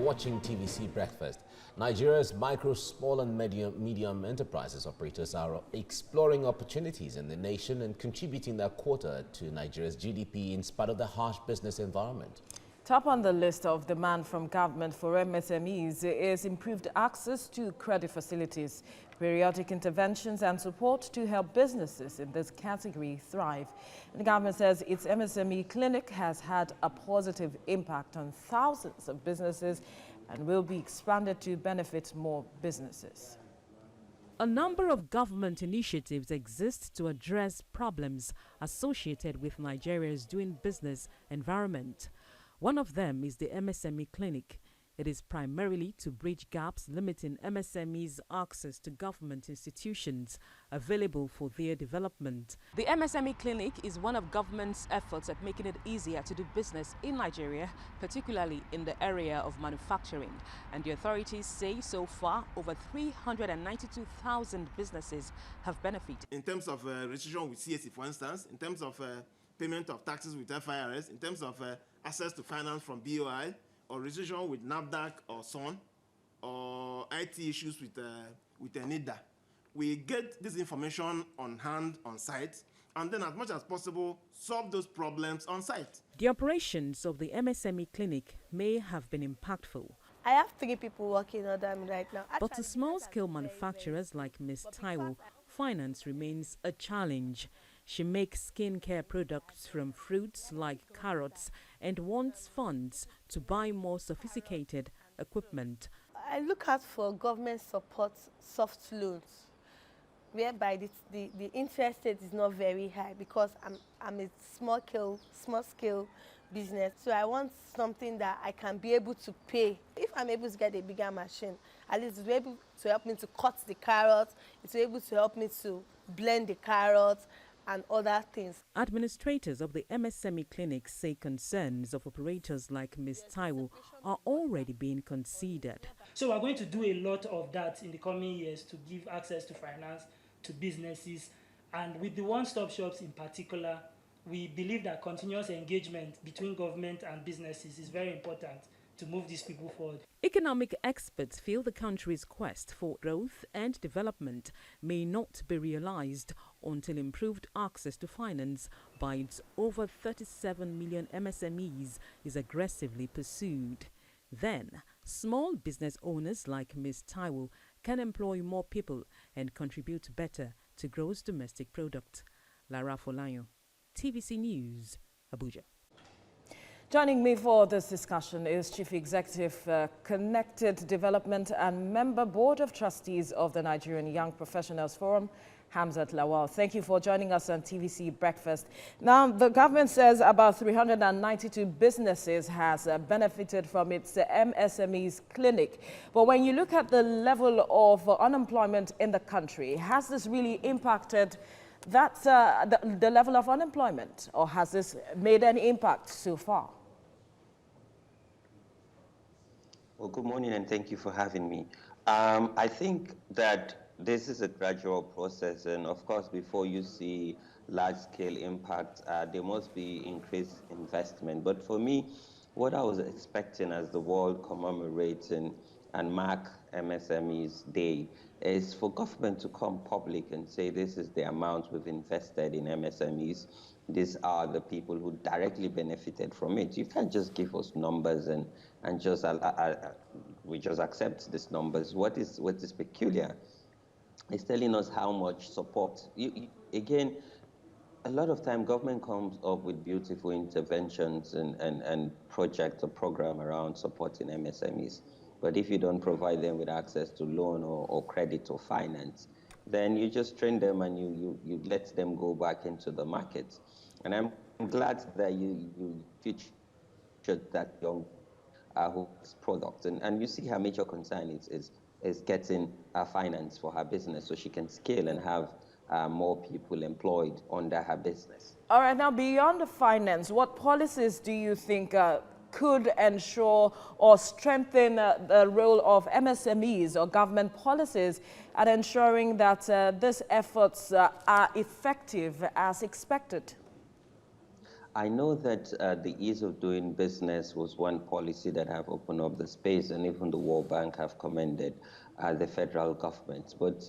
watching TVC Breakfast. Nigeria's micro, small and medium enterprises operators are exploring opportunities in the nation and contributing their quota to Nigeria's GDP in spite of the harsh business environment. Top on the list of demand from government for MSMEs is improved access to credit facilities, periodic interventions and support to help businesses in this category thrive. The government says its MSME clinic has had a positive impact on thousands of businesses and will be expanded to benefit more businesses. A number of government initiatives exist to address problems associated with Nigeria's doing business environment. One of them is the MSME clinic. It is primarily to bridge gaps limiting MSMEs' access to government institutions available for their development. The MSME clinic is one of government's efforts at making it easier to do business in Nigeria, particularly in the area of manufacturing. And the authorities say so far over 392,000 businesses have benefited. In terms of registration with CAC, for instance, in terms of payment of taxes with FIRS, in terms of access to finance from BOI, or registration with NAFDAC or SON, or IT issues with NIDA. We get this information on hand, on site, and then as much as possible, solve those problems on site. The operations of the MSME clinic may have been impactful. I have 3 people working under me right now. But to small-scale manufacturers like Ms. Taiwo, finance remains a challenge. She makes skincare products from fruits like carrots and wants funds to buy more sophisticated equipment. I look out for government support soft loans, whereby the interest rate is not very high because I'm a small scale business. So I want something that I can be able to pay. If I'm able to get a bigger machine, at least it's able to help me to cut the carrots, it's able to help me to blend the carrots, and other things. Administrators of the MSME clinic say concerns of operators like Ms. Taiwo are already being considered. So we're going to do a lot of that in the coming years to give access to finance to businesses. And with the one-stop shops in particular, we believe that continuous engagement between government and businesses is very important to move these people forward. Economic experts feel the country's quest for growth and development may not be realized until improved access to finance by its over 37 million MSMEs is aggressively pursued. Then, small business owners like Ms. Taiwo can employ more people and contribute better to gross domestic product. Lara Folayo, TVC News, Abuja. Joining me for this discussion is Chief Executive, Connected Development and Member Board of Trustees of the Nigerian Young Professionals Forum, Hamzat Lawal. Thank you for joining us on TVC Breakfast. Now, the government says about 392 businesses has benefited from its MSMEs clinic. But when you look at the level of unemployment in the country, has this really impacted the level of unemployment, or has this made any impact so far? Well, good morning and thank you for having me. I think that this is a gradual process, and of course, before you see large-scale impact, there must be increased investment. But for me, what I was expecting as the world commemorates and mark MSMEs Day is for government to come public and say this is the amount we've invested in MSMEs. These are the people who directly benefited from it. You can't just give us numbers and just we just accept these numbers. What is peculiar is telling us how much support. Again, a lot of time government comes up with beautiful interventions and projects or program around supporting MSMEs. But if you don't provide them with access to loan or credit or finance, then you just train them and you let them go back into the market. And I'm glad that you featured that young product. And you see her major concern is getting finance for her business so she can scale and have more people employed under her business. All right, now beyond the finance, what policies do you think could ensure or strengthen the role of MSMEs or government policies at ensuring that these efforts are effective as expected? I know that the ease of doing business was one policy that have opened up the space, and even the World Bank have commended the federal government. But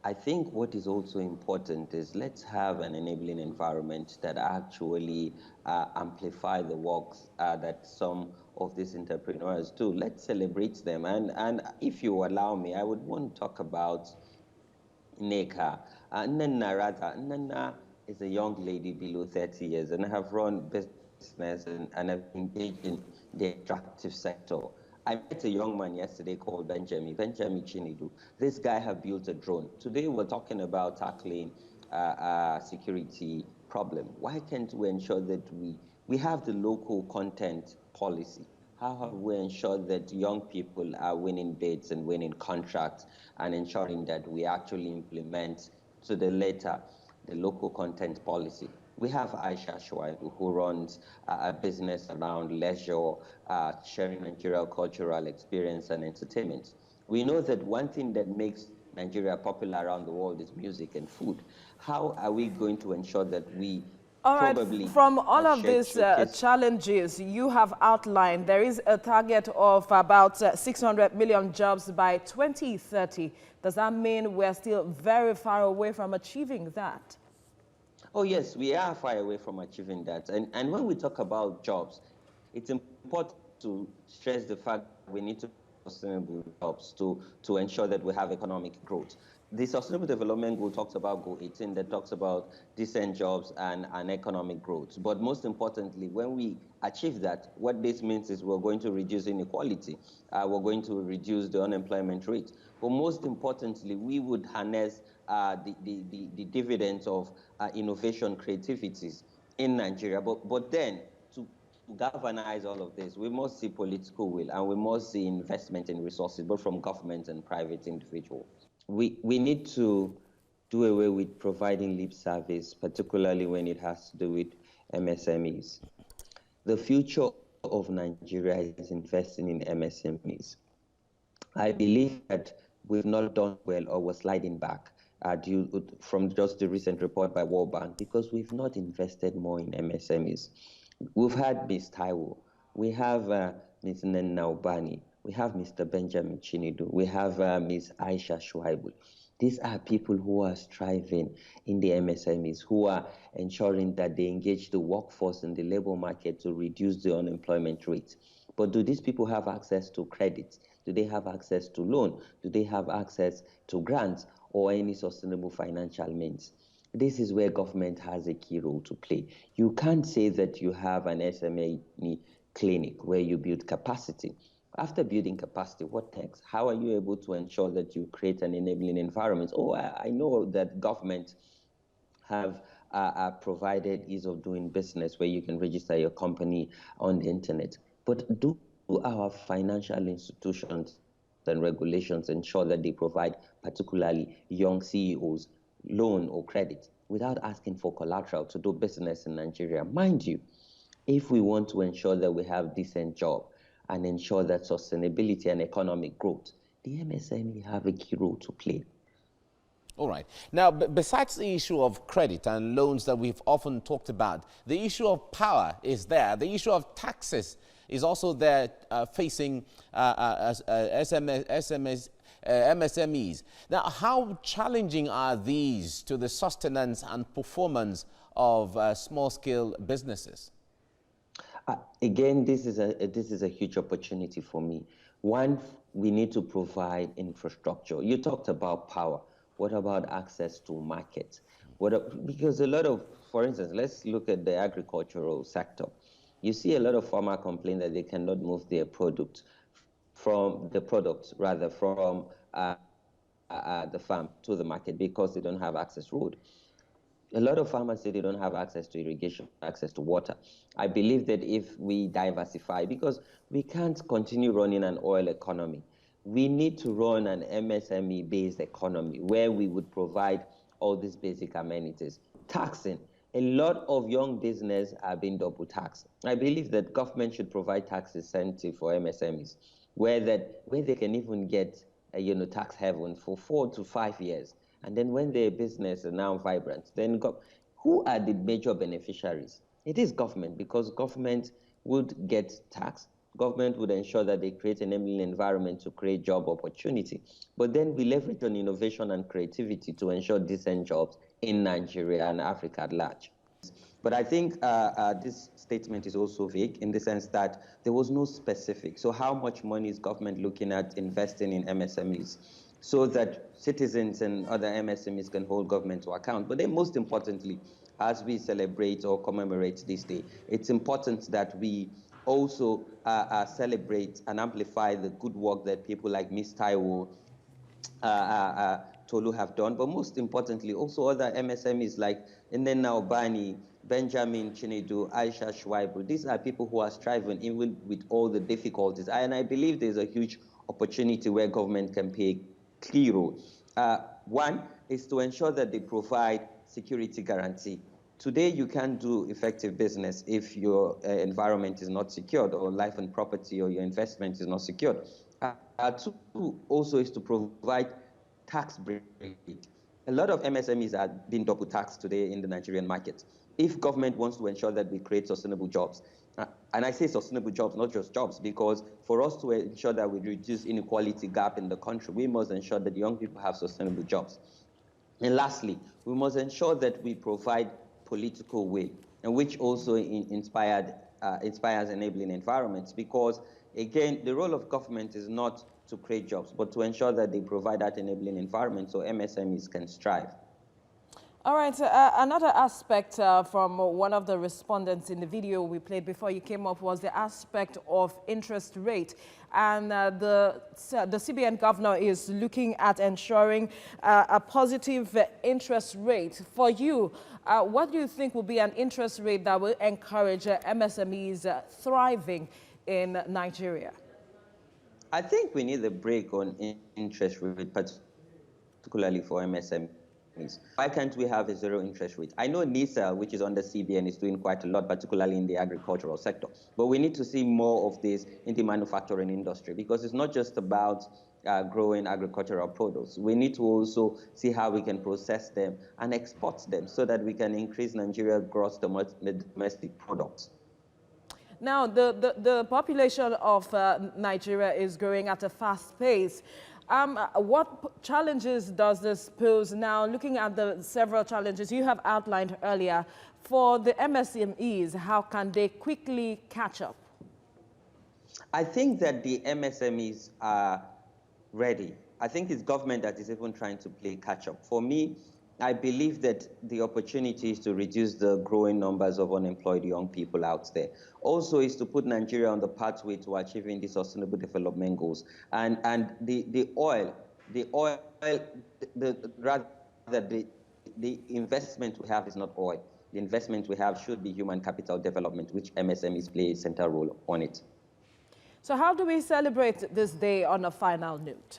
I think what is also important is let's have an enabling environment that actually amplify the works that some of these entrepreneurs do. Let's celebrate them. And if you allow me, I would want to talk about Neka. Nana is a young lady below 30 years and have run business and have engaged in the extractive sector. I met a young man yesterday called Benjamin Chinidu. This guy have built a drone. Today we're talking about tackling security problem. Why can't we ensure that we have the local content policy? How have we ensured that young people are winning bids and winning contracts and ensuring that we actually implement to the letter the local content policy? We have Aisha Shuaibu, who runs a business around leisure, sharing Nigeria cultural experience and entertainment. We know that one thing that makes Nigeria popular around the world is music and food. How are we going to ensure that we All right, probably from all of these challenges you have outlined, there is a target of about 600 million jobs by 2030. Does that mean we're still very far away from achieving that? Oh, yes, we are far away from achieving that. And when we talk about jobs, it's important to stress the fact that we need to sustainable jobs to ensure that we have economic growth. The Sustainable Development Goal talks about Goal 18 that talks about decent jobs and economic growth. But most importantly, when we achieve that, what this means is we're going to reduce inequality. We're going to reduce the unemployment rate. But most importantly, we would harness the dividends of innovation creativities in Nigeria. But then, to galvanize all of this, we must see political will and we must see investment in resources, both from government and private individuals. We need to do away with providing lip service, particularly when it has to do with MSMEs. The future of Nigeria is investing in MSMEs. I believe that we've not done well or we're sliding back from just the recent report by World Bank because we've not invested more in MSMEs. We've had Ms. Taiwo, we have Ms. Nenaubani, we have Mr. Benjamin Chinidu, we have Ms. Aisha Shuaibu. These are people who are striving in the MSMEs, who are ensuring that they engage the workforce in the labor market to reduce the unemployment rate. But do these people have access to credit? Do they have access to loan? Do they have access to grants or any sustainable financial means? This is where government has a key role to play. You can't say that you have an SME clinic where you build capacity. After building capacity, what next? How are you able to ensure that you create an enabling environment? Oh, I know that government have provided ease of doing business where you can register your company on the internet. But do our financial institutions and regulations ensure that they provide particularly young CEOs loan or credit without asking for collateral to do business in Nigeria? Mind you, if we want to ensure that we have decent job and ensure that sustainability and economic growth, the MSME have a key role to play. All right. Now, besides the issue of credit and loans that we've often talked about, the issue of power is there. The issue of taxes is also there facing MSMEs. Now, how challenging are these to the sustenance and performance of small-scale businesses? Again, this is a huge opportunity for me. One, we need to provide infrastructure. You talked about power. What about access to markets? Because a lot of, for instance, let's look at the agricultural sector. You see a lot of farmers complain that they cannot move their product from the farm to the market because they don't have access road. A lot of farmers say they don't have access to irrigation, access to water. I believe that if we diversify, because we can't continue running an oil economy, we need to run an MSME-based economy where we would provide all these basic amenities. Taxing. A lot of young business are being double taxed. I believe that government should provide tax incentive for MSMEs, where they can even get tax haven for 4 to 5 years. And then when their business is now vibrant, then who are the major beneficiaries? It is government, because government would get taxed. Government would ensure that they create an enabling environment to create job opportunity. But then we leverage on innovation and creativity to ensure decent jobs in Nigeria and Africa at large. But I think this statement is also vague in the sense that there was no specific. So how much money is government looking at investing in MSMEs so that citizens and other MSMEs can hold government to account? But then most importantly, as we celebrate or commemorate this day, it's important that we also celebrate and amplify the good work that people like Ms. Taiwo, Tolu have done, but most importantly, also other MSMEs like Nena Obani, Benjamin Chinedu, Aisha Shwaibu. These are people who are striving even with all the difficulties. And I believe there's a huge opportunity where government can play a key role. One is to ensure that they provide security guarantee. Today, you can't do effective business if your environment is not secured, or life and property or your investment is not secured. Two also is to provide tax break. A lot of MSMEs are being double taxed today in the Nigerian market. If government wants to ensure that we create sustainable jobs, and I say sustainable jobs, not just jobs, because for us to ensure that we reduce inequality gap in the country, we must ensure that young people have sustainable jobs. And lastly, we must ensure that we provide political will, and which also inspires enabling environments, because again, the role of government is not to create jobs, but to ensure that they provide that enabling environment so MSMEs can strive. All right, another aspect from one of the respondents in the video we played before you came up was the aspect of interest rate. And the CBN governor is looking at ensuring a positive interest rate. For you, what do you think will be an interest rate that will encourage MSMEs thriving in Nigeria? I think we need a break on interest rate, particularly for MSMEs. Why can't we have a zero interest rate? I know NISA, which is under CBN, is doing quite a lot, particularly in the agricultural sector. But we need to see more of this in the manufacturing industry, because it's not just about growing agricultural products. We need to also see how we can process them and export them so that we can increase Nigeria's gross domestic products. Now, the population of Nigeria is growing at a fast pace. What challenges does this pose now, looking at the several challenges you have outlined earlier, for the MSMEs, how can they quickly catch up? I think that the MSMEs are ready. I think it's government that is even trying to play catch up. For me, I believe that the opportunity is to reduce the growing numbers of unemployed young people out there. Also is to put Nigeria on the pathway to achieving the sustainable development goals. And the investment we have is not oil. The investment we have should be human capital development, which MSMEs play a central role on it. So how do we celebrate this day on a final note?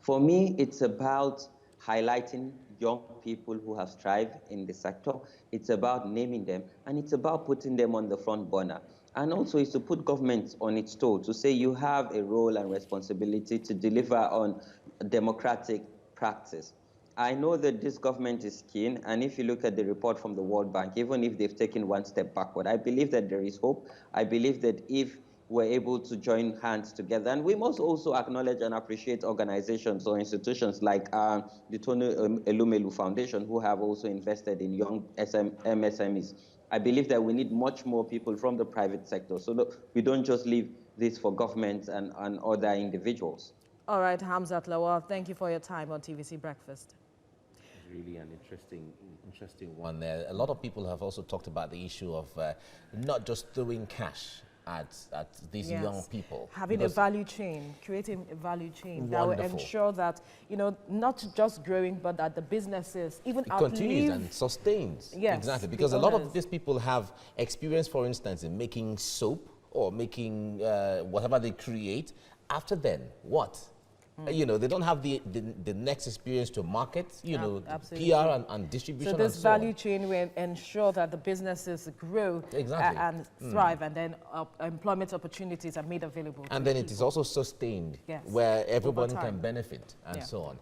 For me, it's about highlighting young people who have strived in the sector. It's about naming them, and it's about putting them on the front burner. And also it's to put government on its toe, to say you have a role and responsibility to deliver on democratic practice. I know that this government is keen, and if you look at the report from the World Bank, even if they've taken one step backward, I believe that there is hope. I believe that if we're able to join hands together. And we must also acknowledge and appreciate organizations or institutions like the Tony Elumelu Foundation, who have also invested in young MSMEs. I believe that we need much more people from the private sector, so that we don't just leave this for governments and other individuals. All right, Hamzat Lawal, thank you for your time on TVC Breakfast. Really an interesting one there. A lot of people have also talked about the issue of not just throwing cash at these young people. Having a value chain, creating a value chain that will Wonderful. ensure that, you know, not just growing, but that the businesses even continues and sustains. Yes, exactly, because a lot of these people have experience, for instance, in making soap or making whatever they create. After then, what? You know, they don't have the next experience to market, you know, PR and distribution. So this value chain will ensure that the businesses grow and thrive, and then employment opportunities are made available. And then it is also sustained, where everyone can benefit and so on.